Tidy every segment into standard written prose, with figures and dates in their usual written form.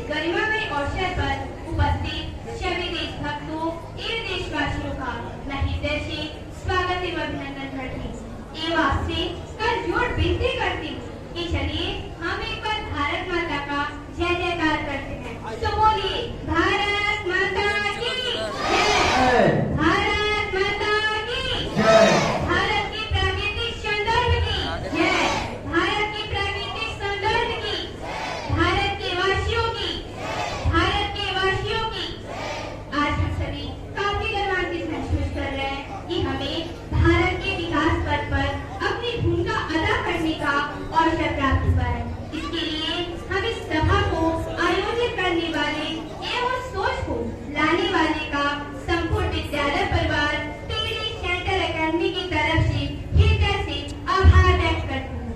गरिमामय अवसर पर उपस्थित सभी देशभक्तों एवं देशवासियों का मैं हृदय से स्वागत एवं अभिनंदन करती हूँ एवं आपसे कर जोड़ विनती करती हूँ कि चलिए हम एक बार भारत माता का जय जयकार करते हैं। तो बोलिए भारत माता की जय, भारत माता की जय, भारत की प्राकृतिक सौंदर्य की जय, भारत की प्राकृतिक सौंदर्य की, भारत के वासियों की, भारत के वासियों की। आज हम सभी काफी गर्वान्वित महसूस कर रहे हैं कि हमें भारत के विकास पथ पर अपनी भूमिका अदा करने का अवसर प्राप्त हुआ है। इसके लिए हम इस सभा को आयोजित करने वाले एवं सोच को लाने वाले का संपूर्ण विद्यालय परिवार टीडी सेंटर एकेडमी की तरफ से हृदय से आभार व्यक्त करती हूँ।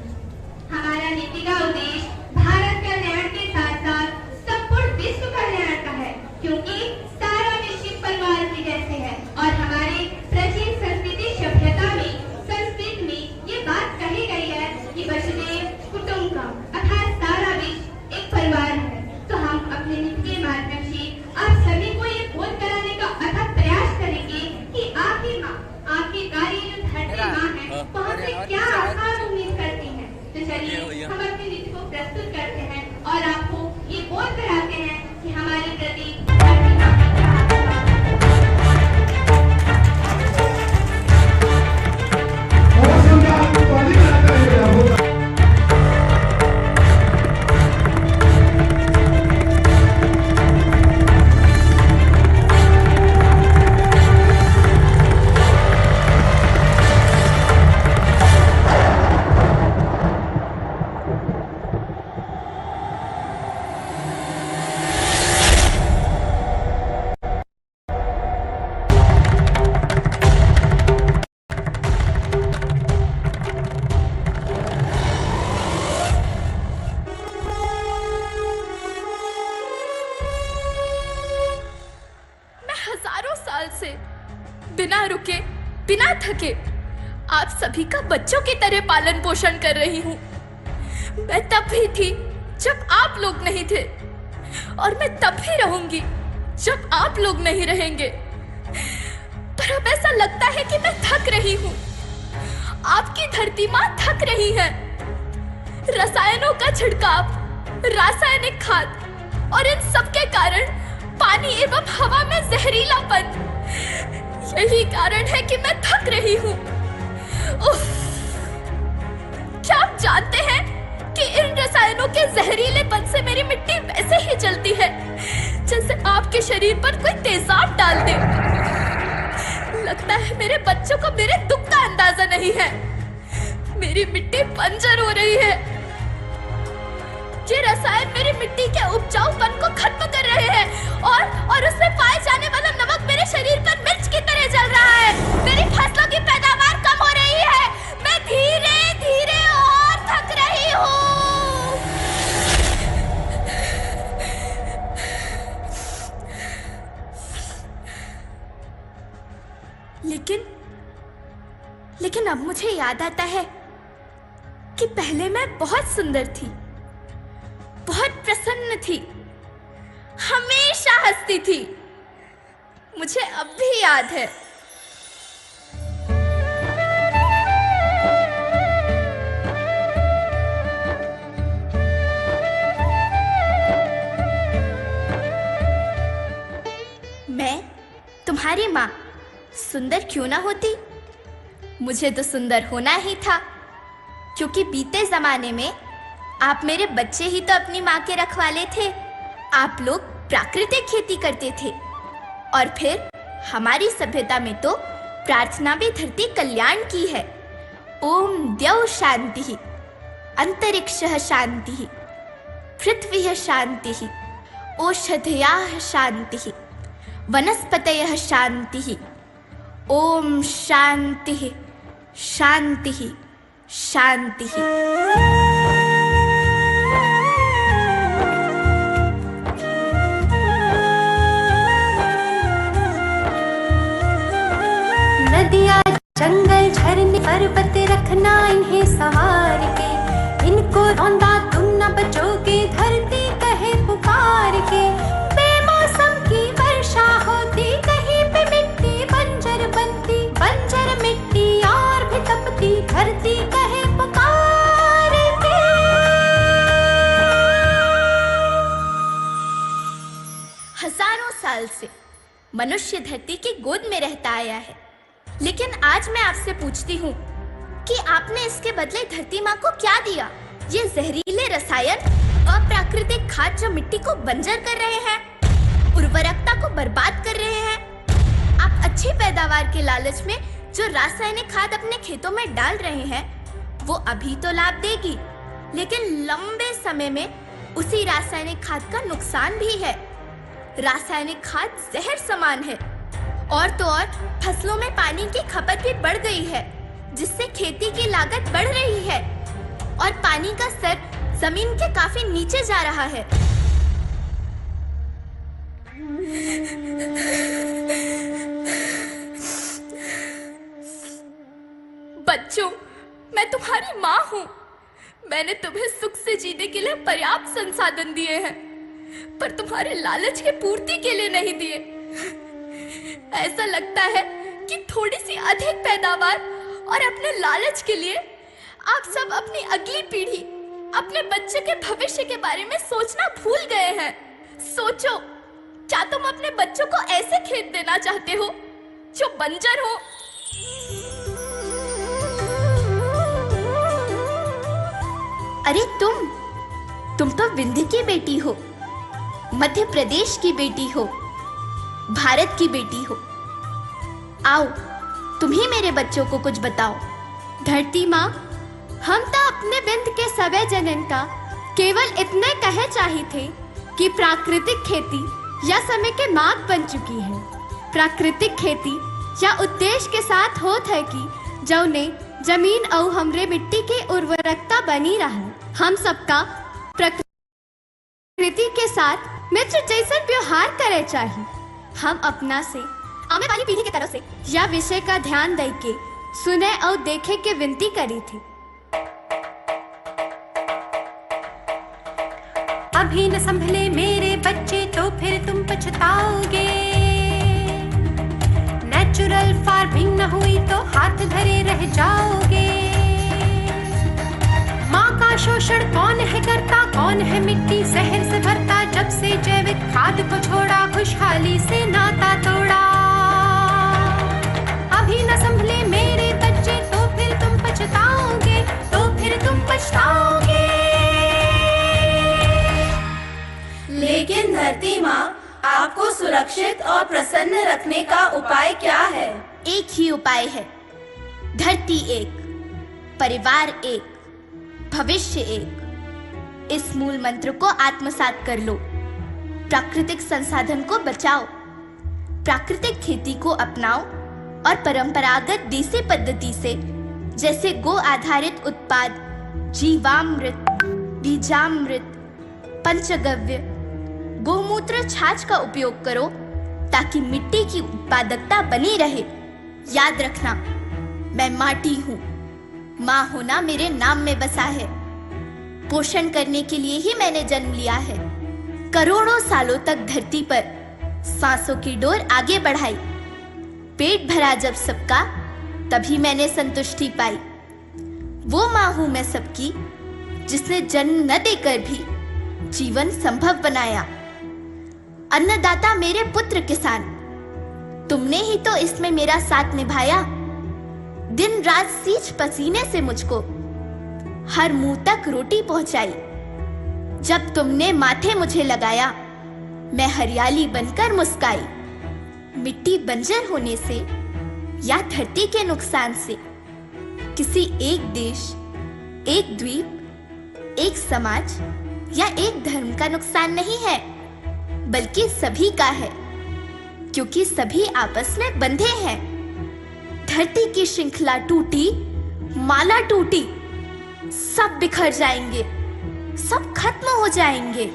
हमारा नीति का उद्देश्य भारत कल्याण के साथ साथ संपूर्ण विश्व कल्याण का है, क्योंकि सारा विश्व परिवार के जैसे है और हमारे प्राचीन संस्कृति सभ्यता में संस्कृत में ये बात कही गई है कि वसुदेव कुटुंबकम अर्थात सारा विश्व एक परिवार है। तो हम अपने नीति के माध्यम से आप सभी को ये बोध कराने का अथक प्रयास करेंगे कि आपकी माँ, आपकी कार्य जो धरती माँ है, वहाँ से क्या आसान उम्मीद करती है। तो चलिए हम अपनी नीति को प्रस्तुत करते हैं और आपको ये बोध कराते हैं कि हमारे प्रति धरती माँ का क्या बिना रुके बिना थके आप सभी का बच्चों की तरह पालन पोषण कर रही हूँ। मैं तब भी थी जब आप लोग नहीं थे और मैं तब भी रहूंगी जब आप लोग नहीं रहेंगे। पर अब ऐसा लगता है कि मैं थक रही हूँ। आपकी धरती माँ थक रही है। रसायनों का छिड़काव, रासायनिक खाद और इन सब के कारण पानी एवं हवा में जहरीलापन, यही कारण है कि मैं थक रही हूँ। क्या आप जानते हैं कि इन रसायनों के जहरीलेपन से मेरी मिट्टी वैसे ही जलती है जैसे आपके शरीर पर कोई तेजाब डाल दे। लगता है मेरे बच्चों को मेरे दुख का अंदाजा नहीं है। मेरी मिट्टी बंजर हो रही है। ये रसायन मेरी मिट्टी के उपजाऊपन को खत्म कर रहे हैं और उसमें पाए जाने वाला नमक मेरे शरीर पर मिर्च की तरह जल रहा है। मेरी फसलों की पैदावार कम हो रही है। मैं धीरे धीरे और थक रही हूँ। लेकिन अब मुझे याद आता है कि पहले मैं बहुत सुंदर थी, बहुत प्रसन्न थी, हमेशा हंसती थी। मुझे अब भी याद है। मैं तुम्हारी माँ सुंदर क्यों ना होती? मुझे तो सुंदर होना ही था, क्योंकि बीते जमाने में आप मेरे बच्चे ही तो अपनी माँ के रखवाले थे। आप लोग प्राकृतिक खेती करते थे और फिर हमारी सभ्यता में तो प्रार्थना भी धरती कल्याण की है। ओम द्यौ शांति, अंतरिक्षः शांति, पृथ्वी शांति, ओषधयः शांति, वनस्पतयः शांति। ओम शांति शांति शांति। नदियाँ, जंगल, झरने, पर्वत रखना इन्हें सवार के। इनको रौंदा तुम न बचोगे, धरती कहे पुकार हजारों साल से मनुष्य धरती की गोद में रहता आया है, लेकिन आज मैं आपसे पूछती हूँ कि आपने इसके बदले धरती माँ को क्या दिया? ये जहरीले रसायन, अप्राकृतिक खाद जो मिट्टी को बंजर कर रहे हैं, उर्वरकता को बर्बाद कर रहे हैं। आप अच्छी पैदावार के लालच में जो रासायनिक खाद अपने खेतों में डाल रहे हैं, वो अभी तो लाभ देगी, लेकिन लंबे समय में उसी रासायनिक खाद का नुकसान भी है। रासायनिक खाद जहर समान है, और तो और फसलों में पानी की खपत भी बढ़ गई है, जिससे खेती की लागत बढ़ रही है और पानी का स्तर जमीन के काफी नीचे जा रहा है। बच्चों, मैं तुम्हारी माँ हूँ। मैंने तुम्हें सुख से जीने के लिए पर्याप्त संसाधन दिए हैं, पर तुम्हारे लालच की पूर्ति के लिए नहीं दिए। ऐसा लगता है कि थोड़ी सी अधिक पैदावार और अपने लालच के लिए आप सब अपनी अगली पीढ़ी, अपने बच्चे के भविष्य के बारे में सोचना भूल गए हैं। सोचो, क्या तुम अपने बच्चों को ऐसे खेत देना चाहते हो जो बंजर हो? अरे तुम तो विंध्य की बेटी हो, मध्य प्रदेश की बेटी हो, भारत की बेटी हो। आओ, तुम ही मेरे बच्चों को कुछ बताओ। धरती माँ, हम तो अपने बिंद के सवै जनन का केवल इतने कहे चाही थे कि प्राकृतिक खेती या समय के मार्ग बन चुकी है। प्राकृतिक खेती या उद्देश्य के साथ होत है कि जौने जमीन और हमरे मिट्टी की उर्वरकता बनी रहे। हम सबका प्रकृति के साथ मित्र जैसा व्यवहार करे चाहिए। हम अपना से आने वाली पीढ़ी की तरफ से यह विषय का ध्यान दे के सुने और देखे के विनती करी थी। अभी न संभले मेरे बच्चे तो फिर तुम पछताओगे। नेचुरल फार्मिंग न हुई तो हाथ धरे रह जाओगे। माँ का शोषण कौन है करता, कौन है मिट्टी जहर से भरता। जब से जैविक खाद को छोड़ा, खुशहाली से नाता तोड़ा। अभी न संभले मेरे बच्चे तो फिर तुम पछताओगे, तो फिर तुम पछताओगे। लेकिन धरती माँ, आपको सुरक्षित और प्रसन्न रखने का उपाय क्या है? एक ही उपाय है, धरती एक, परिवार एक, भविष्य एक। इस मूल मंत्र को आत्मसात कर लो। प्राकृतिक संसाधन को बचाओ, प्राकृतिक खेती को अपनाओ और परंपरागत देसी पद्धति से, जैसे गो आधारित उत्पाद, जीवामृत, बीजामृत, पंचगव्य, गोमूत्र, छाछ का उपयोग करो ताकि मिट्टी की उत्पादकता बनी रहे। याद रखना, मैं माटी हूँ। माँ होना मेरे नाम में बसा है। पोषण करने के लिए ही मैंने जन्म लिया है। करोड़ों सालों तक धरती पर सांसों की डोर आगे बढ़ाई। पेट भरा जब सबका, तभी मैंने संतुष्टि पाई। वो माँ हूँ मैं सबकी, जिसने जन्म न देकर भी जीवन संभव बनाया। अन्नदाता मेरे पुत्र किसान, तुमने ही तो इसमें मेरा साथ निभाया। दिन रात सींच पसीने से मुझको हर मुंह तक रोटी पहुंचाई। जब तुमने माथे मुझे लगाया, मैं हरियाली बनकर मुस्काई। मिट्टी बंजर होने से या धरती के नुकसान से किसी एक देश, एक द्वीप, एक समाज या एक धर्म का नुकसान नहीं है, बल्कि सभी का है, क्योंकि सभी आपस में बंधे हैं। धरती की श्रृंखला टूटी, माला टूटी, सब बिखर जाएंगे, सब खत्म हो जाएंगे।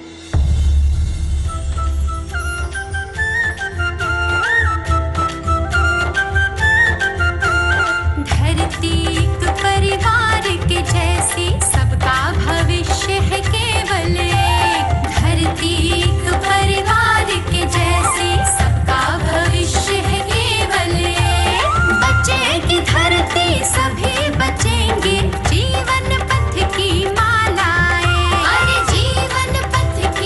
धरती एक परिवार के जैसी, सबका भविष्य है केवल एक। धरती एक परिवार के जैसी, सबका भविष्य है केवल एक। बचेगी धरती, सभी बचेंगे, जीवन पथ की मालाएं। अरे जीवन पथ